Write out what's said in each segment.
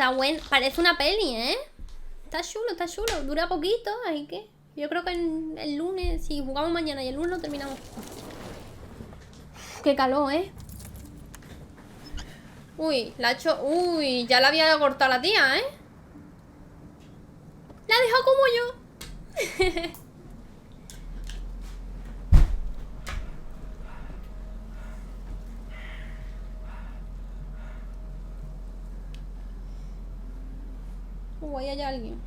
Está bueno. Parece una peli, ¿eh? Está chulo, está chulo. Dura poquito, así que... Yo creo que el lunes, si jugamos mañana y el lunes lo terminamos. Qué calor, ¿eh? Uy, la ha hecho... Uy, ya la había cortado la tía, ¿eh? La ha dejado como yo. Ahí hay alguien.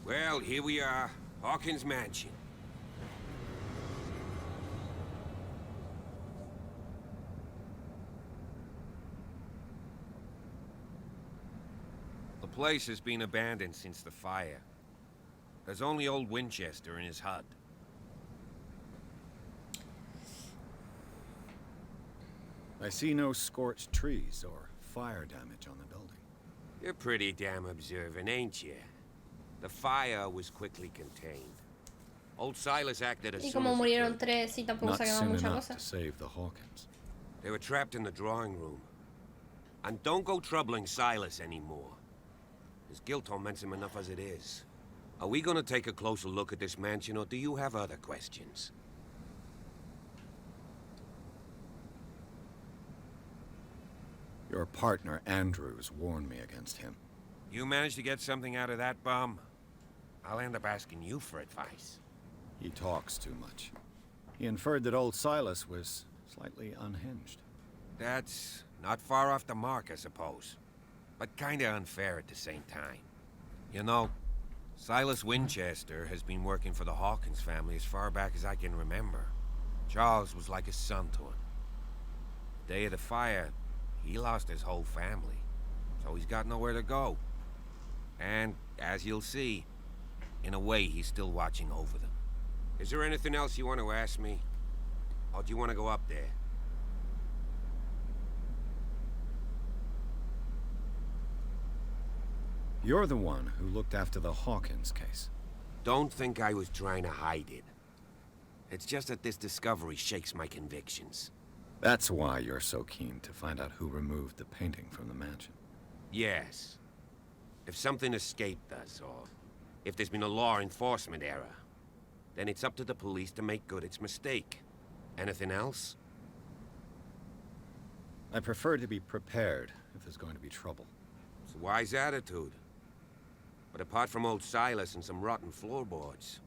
Well, here we are, Hawkins' mansion. The place has been abandoned since the fire. There's only old Winchester in his hut. I see no scorched trees or fire damage on the building. You're pretty damn observant, ain't you? The fire was quickly contained. Old Silas acted as Y soon como as he murieron could. tres y tampoco Not se ha quedado soon mucha enough cosa. to save the Hawkins. They were trapped in the drawing room. And don't go troubling Silas anymore. His guilt torments him enough as it is. Are we gonna take a closer look at this mansion, or do you have other questions? Your partner, Andrews, warned me against him. You managed to get something out of that bum? I'll end up asking you for advice. He talks too much. He inferred that old Silas was slightly unhinged. That's not far off the mark, I suppose. But kinda unfair at the same time. You know, Silas Winchester has been working for the Hawkins family as far back as I can remember. Charles was like a son to him. The day of the fire, he lost his whole family, so he's got nowhere to go. And, as you'll see, in a way, he's still watching over them. Is there anything else you want to ask me? Or do you want to go up there? You're the one who looked after the Hawkins case. Don't think I was trying to hide it. It's just that this discovery shakes my convictions. That's why you're so keen to find out who removed the painting from the mansion. Yes. If something escaped us, or if there's been a law enforcement error, then it's up to the police to make good its mistake. Anything else? I prefer to be prepared if there's going to be trouble. It's a wise attitude. But apart from old Silas and some rotten floorboards,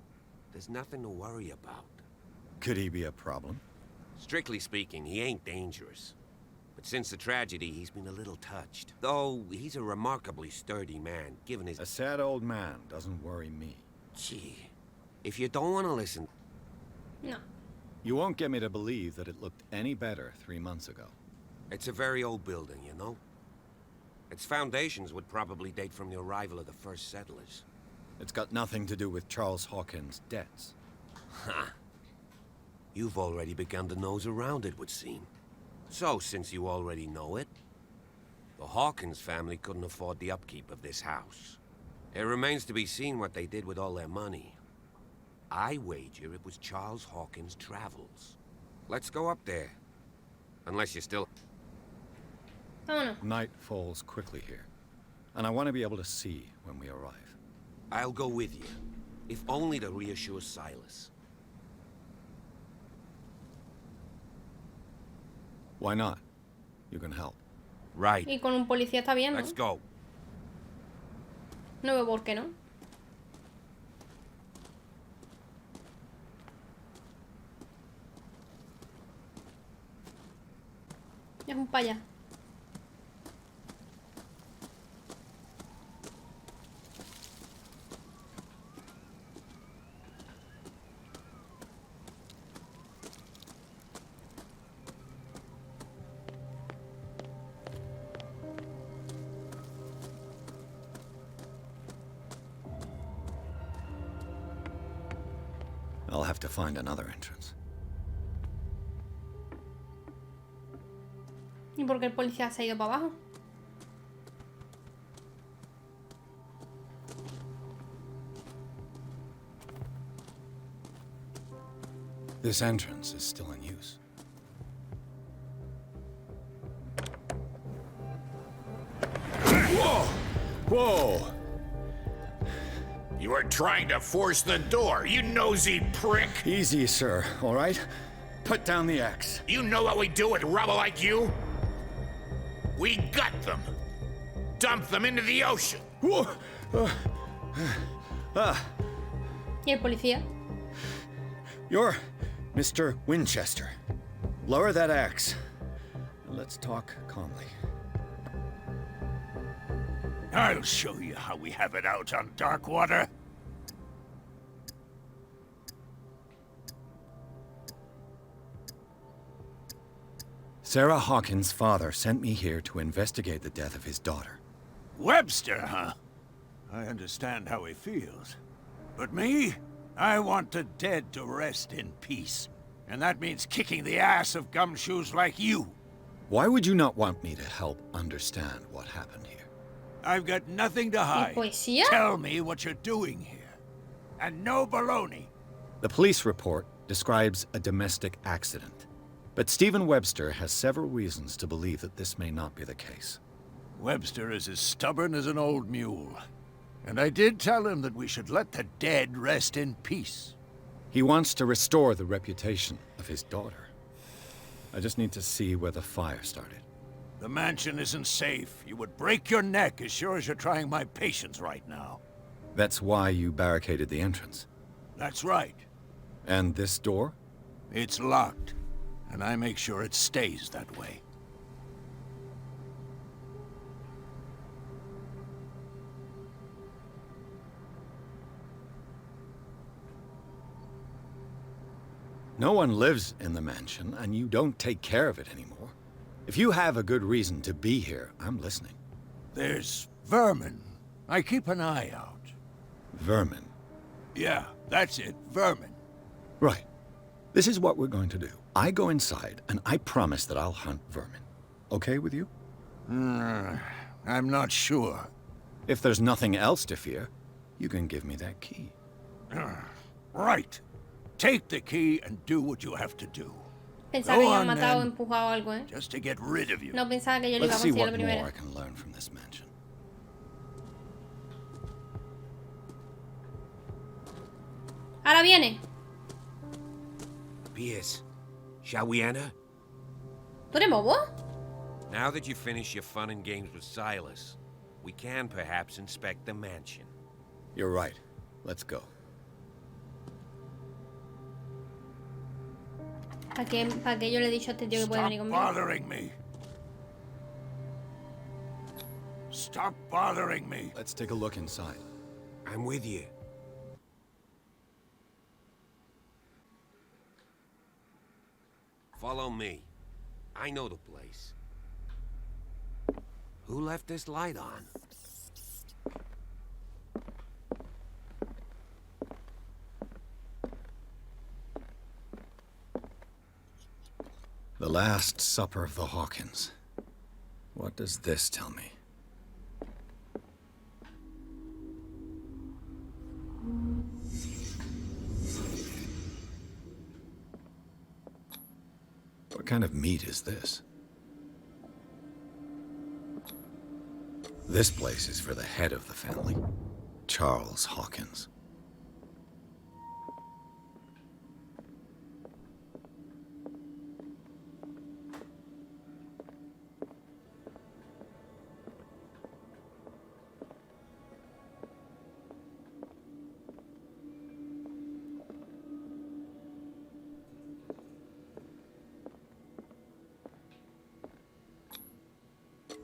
there's nothing to worry about. Could he be a problem? Strictly speaking, he ain't dangerous. But since the tragedy, he's been a little touched. Though, he's a remarkably sturdy man, given his... A sad old man doesn't worry me. Gee, if you don't want to listen... No. You won't get me to believe that it looked any better 3 months ago. It's a very old building, you know? Its foundations would probably date from the arrival of the first settlers. It's got nothing to do with Charles Hawkins' debts. Ha! You've already begun to nose around it, would seem. So, since you already know it, the Hawkins family couldn't afford the upkeep of this house. It remains to be seen what they did with all their money. I wager it was Charles Hawkins' travels. Let's go up there. Unless you're still... Vámonos. Night falls quickly here, and I want to be able to see when we arrive. I'll go with you, if only to reassure Silas. Why not? You can help. Right. Y con un policía está bien, ¿no? Let's go. No veo por qué no. Es un paya. I'll have to find another entrance. ¿Y por qué el policía se ha ido para abajo? This entrance is still in use. Whoa! Whoa! You were trying to force the door, you nosy prick! Easy, sir, all right? Put down the axe. You know what we do with rubble like you? We gut them. Dump them into the ocean. Whoa! ¿Y el policía? You're Mr. Winchester. Lower that axe. Let's talk calmly. I'll show you how we have it out on Darkwater. Sarah Hawkins' father sent me here to investigate the death of his daughter. Webster, huh? I understand how he feels. But me? I want the dead to rest in peace. And that means kicking the ass of gumshoes like you. Why would you not want me to help understand what happened here? I've got nothing to hide. poesía? Tell me what you're doing here. And no baloney. The police report describes a domestic accident. But Stephen Webster has several reasons to believe that this may not be the case. Webster is as stubborn as an old mule. And I did tell him that we should let the dead rest in peace. He wants to restore the reputation of his daughter. I just need to see where the fire started. The mansion isn't safe. You would break your neck as sure as you're trying my patience right now. That's why you barricaded the entrance. That's right. And this door? It's locked. And I make sure it stays that way. No one lives in the mansion, and you don't take care of it anymore. If you have a good reason to be here, I'm listening. There's vermin. I keep an eye out. Vermin. Yeah, that's it, vermin. Right. This is what we're going to do. I go inside, and I promise that I'll hunt vermin. Okay with you? I'm not sure. If there's nothing else to fear, you can give me that key. Right. Take the key and do what you have to do. Pensaba que Go iba on, matado o then. empujado algo, ¿eh? Just to get rid of you. No pensaba que yo lo iba a Let's see conseguir what la more primera. I can learn from this mansion. Ahora viene. Pierce, shall we enter? ¿Tú eres bobo? Now that you finish your fun and games with Silas, we can perhaps inspect the mansion. You're right. Let's go. ¿Para qué yo le he dicho a este tío que puede Stop venir conmigo? bothering me. Stop bothering me. Let's take a look inside. I'm with you. Follow me. I know the place. Who left this light on? The Last Supper of the Hawkins. What does this tell me? What kind of meat is this? This place is for the head of the family, Charles Hawkins.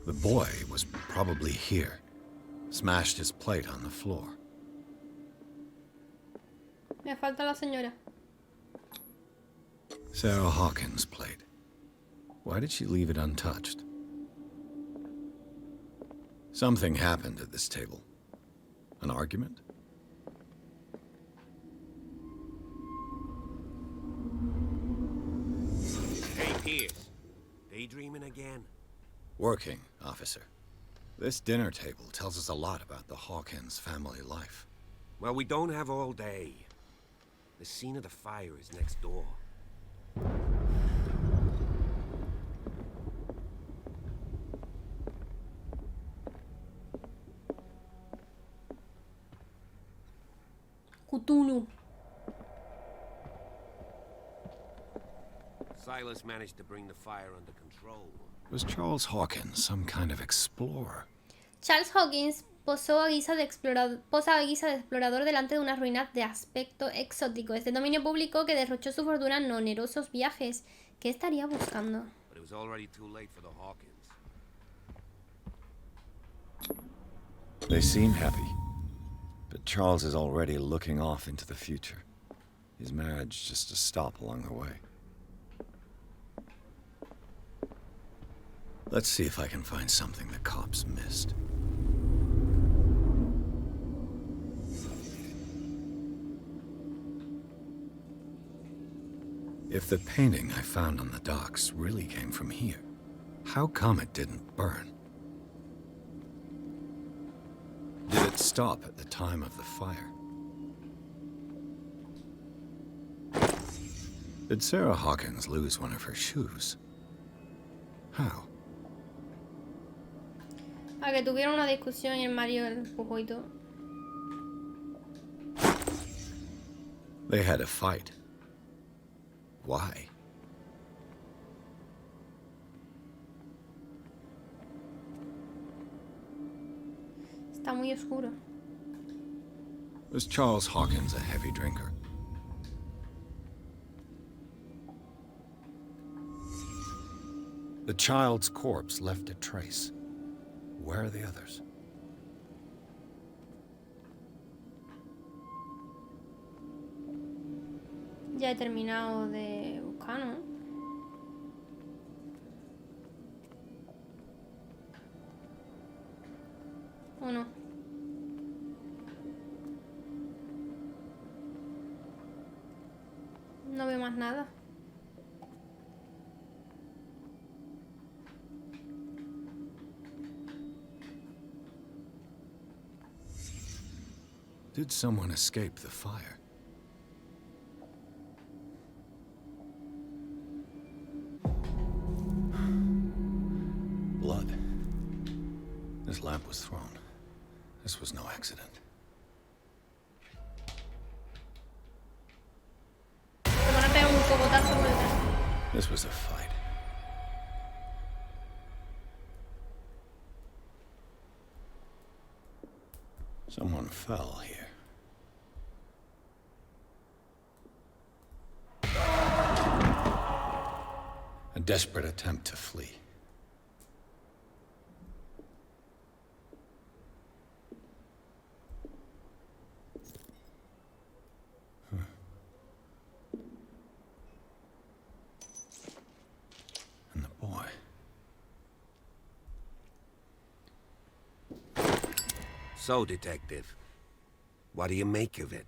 The boy was probably here. Smashed his plate on the floor. Me falta la señora. Sarah Hawkins' plate. Why did she leave it untouched? Something happened at this table. An argument? Hey, Pierce. Daydreaming again? Working, officer. This dinner table tells us a lot about the Hawkins family life. Well, we don't have all day. The scene of the fire is next door. Cthulhu. Silas managed to bring the fire under control. Was Charles Hawkins some kind of explorer? Charles Hawkins posa a guisa de explorador delante de unas ruinas de aspecto exótico. Es de dominio público que derrochó su fortuna en onerosos viajes. ¿Qué estaría buscando? But it was already too late for the Hawkins. They seem happy. But Charles is already looking off into the future. His marriage just a stop along the way. Let's see if I can find something the cops missed. If the painting I found on the docks really came from here, how come it didn't burn? Did it stop at the time of the fire? Did Sarah Hawkins lose one of her shoes? How? A que tuvieron una discusión y el marido empujó y todo. They had a fight. Why? Está muy oscuro. Was Charles Hawkins a heavy drinker? The child's corpse left a trace. Where are the others? Ya he terminado de buscar, ¿no? ¿O no? No veo más nada. Did someone escape the fire? Blood. This lamp was thrown. This was no accident. Te van a pegar un cogotazo por detrás. This was a fight. Someone fell here. A desperate attempt to flee. And the boy. So, Detective, what do you make of it?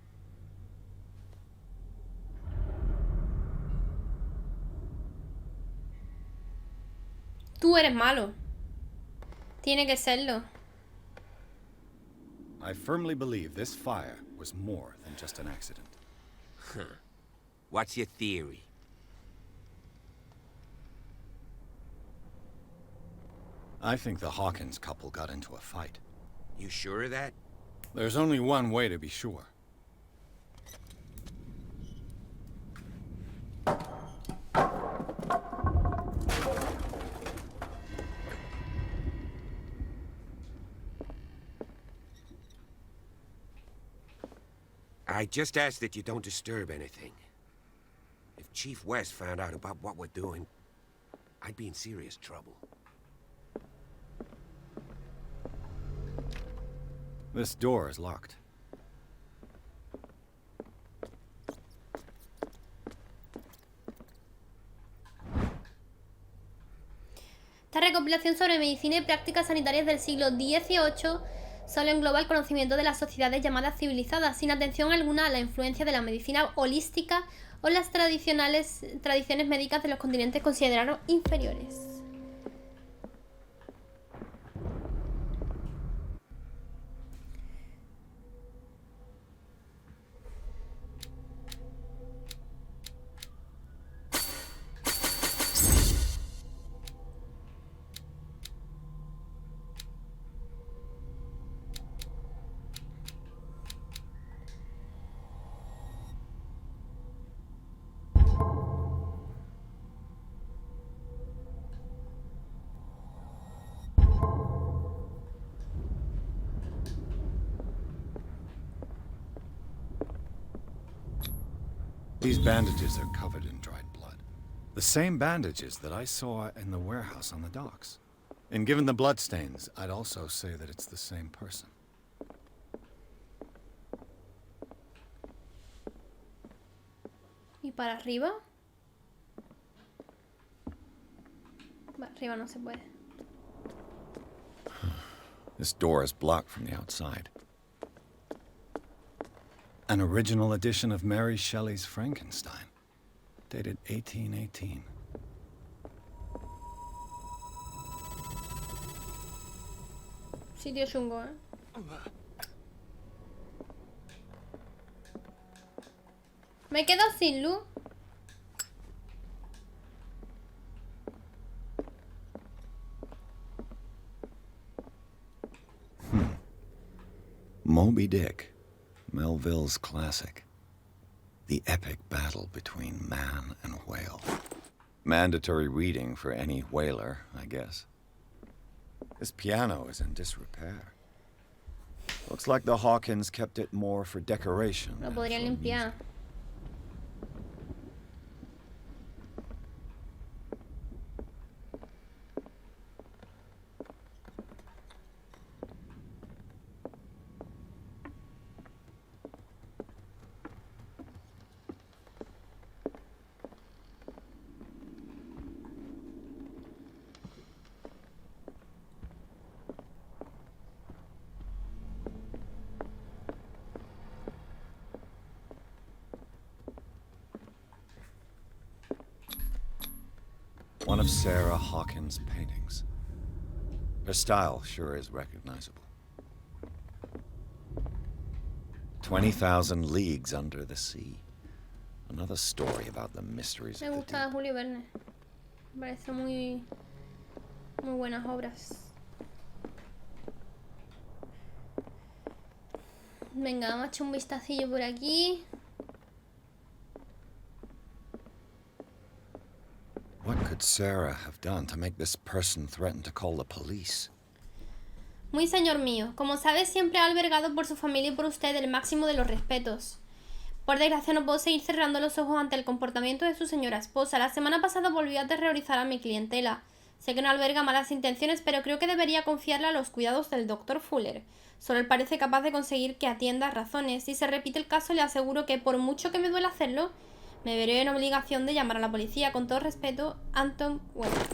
Tú eres malo. Tiene que serlo. I firmly believe this fire was more than just an accident. Huh. What's your theory? I think the Hawkins couple got into a fight. You sure of that? There's only one way to be sure. I just ask that you don't disturb anything. If Chief West found out about what we're doing, I'd be in serious trouble. This door is locked. Esta recopilación sobre medicina y prácticas sanitarias del siglo XVIII solo engloba el conocimiento de las sociedades llamadas civilizadas, sin atención alguna a la influencia de la medicina holística o las tradiciones médicas de los continentes considerados inferiores. These bandages are covered in dried blood. The same bandages that I saw in the warehouse on the docks. And given the bloodstains, I'd also say that it's the same person. ¿Y para arriba? Arriba no se puede. This door is blocked from the outside. An original edition of Mary Shelley's Frankenstein, dated 1818. Sitio chungo, ¿eh? Me quedo sin luz. Moby Dick, Melville's classic. The epic battle between man and whale. Mandatory reading for any whaler, I guess. This piano is in disrepair. Looks like the Hawkins kept it more for decoration. Lo than podrían for limpiar. music. One of Sarah Hawkins' paintings. Her style sure is recognizable. 20,000 Leagues Under the Sea. Another story about the mysteries Me of the gusta deep. Julio Verne. Me parece muy buenas obras. Venga, vamos a echar un vistacillo por aquí. What could Sarah have done to make this person threaten to call the police? Muy señor mío, como sabe, siempre ha albergado por su familia y por usted el máximo de los respetos. Por desgracia no puedo seguir cerrando los ojos ante el comportamiento de su señora esposa. La semana pasada volvió a aterrorizar a mi clientela. Sé que no alberga malas intenciones, pero creo que debería confiarla a los cuidados del Dr. Fuller. Solo él parece capaz de conseguir que atienda a razones. Si se repite el caso, le aseguro que, por mucho que me duela hacerlo, me veré en obligación de llamar a la policía. Con todo respeto, Anton Weber.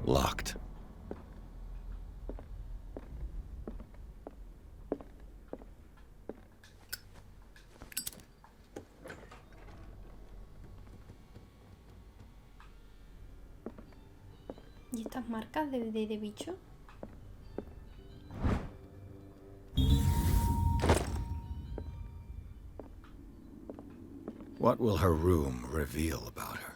Locked. ¿Y estas marcas de bicho? What will her room reveal about her?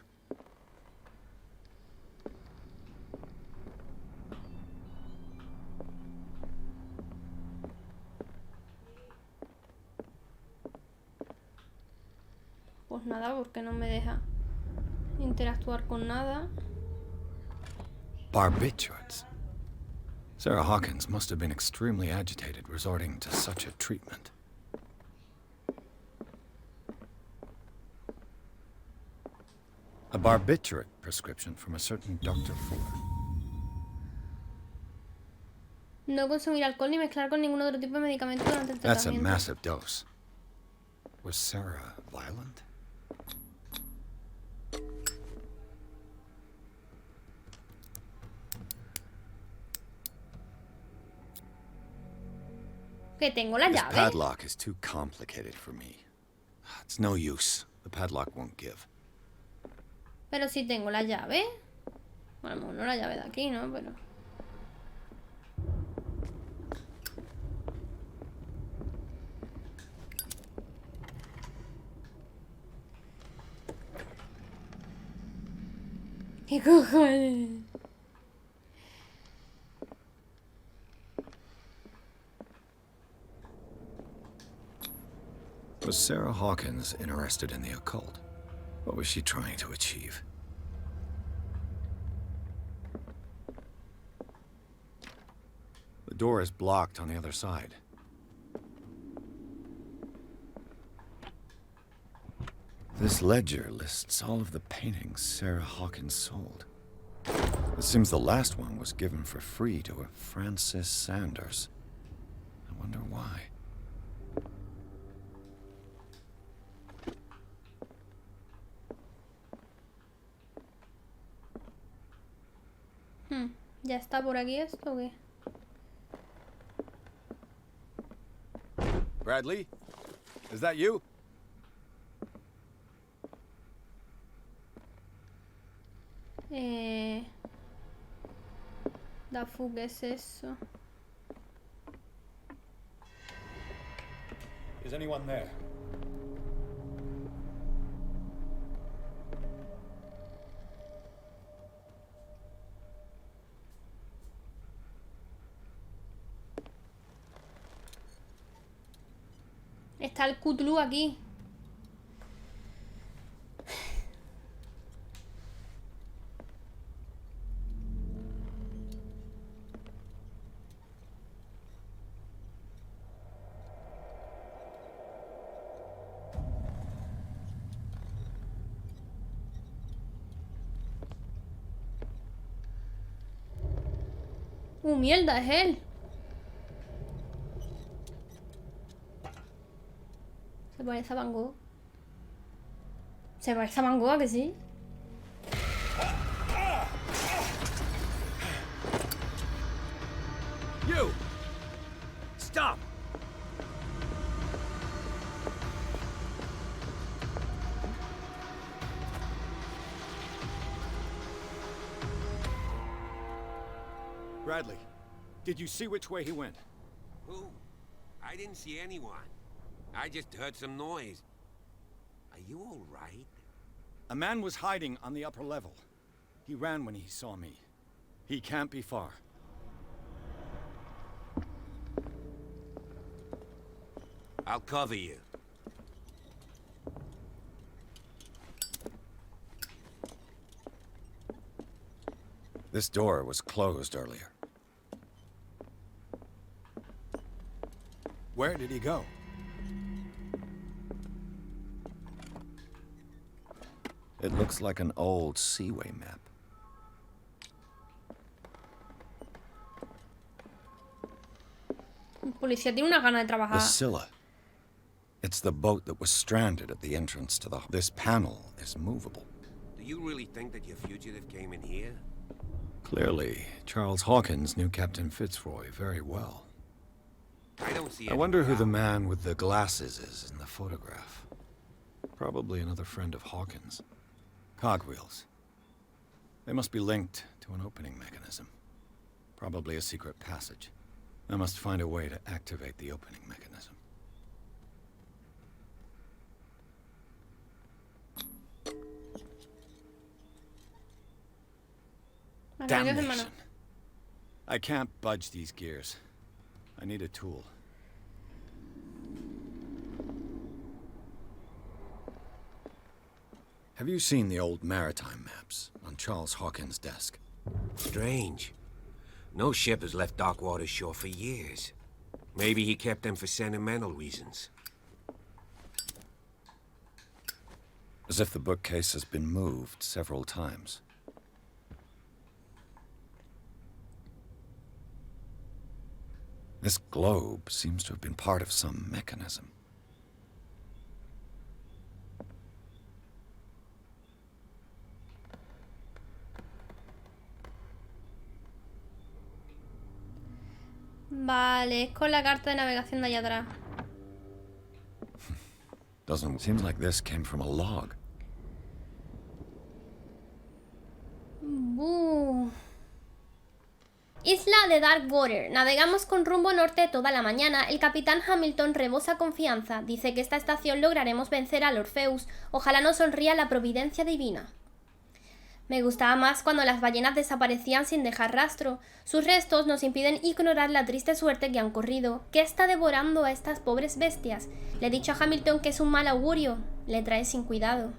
Pues nada, porque no me deja interactuar con nada. Barbiturates. Sarah Hawkins must have been extremely agitated resorting to such a treatment. A barbiturate prescription from a certain Dr. Fuller. No consumir alcohol ni mezclar con ningún otro tipo de medicamento durante el That's a tratamiento. massive dose. Was Sarah violent? Que tengo la This llave. padlock is too complicated for me. It's no use. The padlock won't give. Pero si tengo la llave. Bueno, a lo mejor no la llave de aquí, ¿no? Pero... ¿Qué cojones? Was Was Sarah Hawkins interested in the occult? What was she trying to achieve? The door is blocked on the other side. This ledger lists all of the paintings Sarah Hawkins sold. It seems the last one was given for free to a Francis Sanders. I wonder why. ¿Ya está por aquí esto o qué? Bradley? Is that you? Da fuga es eso. Is anyone there? Está el Cthulhu aquí. Mierda, es él. Se parece a Van Gogh. Se parece a Van Gogh, ¿a que sí? You! Stop! Bradley, did you see which way he went? Who? I didn't see anyone. I just heard some noise. Are you all right? A man was hiding on the upper level. He ran when he saw me. He can't be far. I'll cover you. This door was closed earlier. Where did he go? It looks like an old seaway map. El policía tiene una gana de The trabajar. Scylla. It's the boat that was stranded at the entrance to the... This panel is movable. Do you really think that your fugitive came in here? Clearly, Charles Hawkins knew Captain Fitzroy very well. I don't see I any wonder who the doubt. man with the glasses is in the photograph. Probably another friend of Hawkins. Cogwheels. They must be linked to an opening mechanism. Probably a secret passage. I must find a way to activate the opening mechanism. Damnation. I can't budge these gears. I need a tool. Have you seen the old maritime maps on Charles Hawkins' desk? Strange. No ship has left Darkwater's shore for years. Maybe he kept them for sentimental reasons. As if the bookcase has been moved several times. This globe seems to have been part of some mechanism. Vale, es con la carta de navegación de allá atrás. Seems like this came from a log. Isla de Darkwater. Navegamos con rumbo norte toda la mañana. El capitán Hamilton rebosa confianza. Dice que esta estación lograremos vencer al Orfeus. Ojalá nos sonría la providencia divina. Me gustaba más cuando las ballenas desaparecían sin dejar rastro. Sus restos nos impiden ignorar la triste suerte que han corrido. ¿Qué está devorando a estas pobres bestias? Le he dicho a Hamilton que es un mal augurio. Le trae sin cuidado.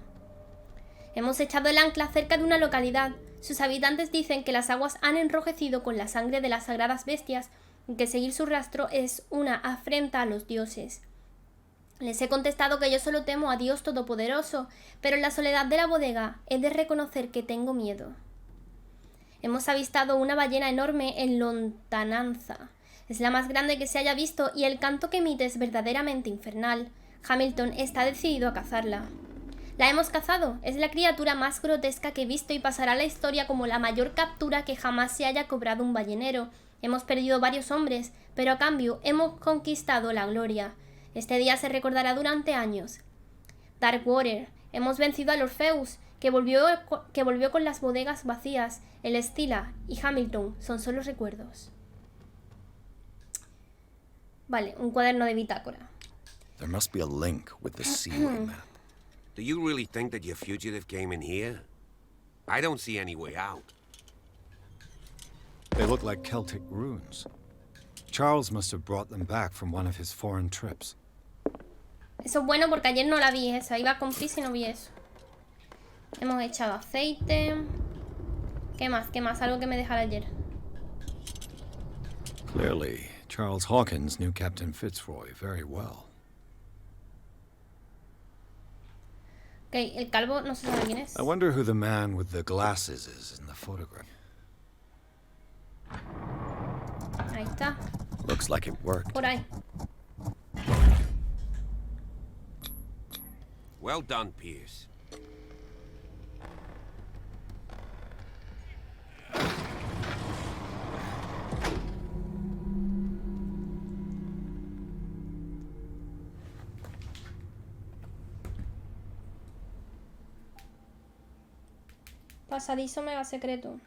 Hemos echado el ancla cerca de una localidad. Sus habitantes dicen que las aguas han enrojecido con la sangre de las sagradas bestias y que seguir su rastro es una afrenta a los dioses. Les he contestado que yo solo temo a Dios Todopoderoso, pero en la soledad de la bodega he de reconocer que tengo miedo. Hemos avistado una ballena enorme en lontananza. Es la más grande que se haya visto y el canto que emite es verdaderamente infernal. Hamilton está decidido a cazarla. La hemos cazado. Es la criatura más grotesca que he visto y pasará a la historia como la mayor captura que jamás se haya cobrado un ballenero. Hemos perdido varios hombres, pero a cambio hemos conquistado la gloria. Este día se recordará durante años. Darkwater. Hemos vencido al Orpheus, que volvió con las bodegas vacías. El Stila y Hamilton son solo recuerdos. Vale, un cuaderno de bitácora. There must be a link with the Seaway map. Do you really think that your fugitive came in here? I don't see any way out. They look like Celtic runes. Charles must have brought them back from one of his foreign trips. Eso es bueno porque ayer no la vi esa. Iba con prisa y no vi eso. Hemos echado aceite. ¿Qué más? ¿Qué más? Algo que me dejara ayer. Clearly, Charles Hawkins knew Captain Fitzroy very well. Ok, el calvo no se sabe quién es. I wonder who the man with the glasses is in the photograph. Ahí está. Looks like it worked. Por ahí. Well done, Pierce. Pasadizo mega secreto.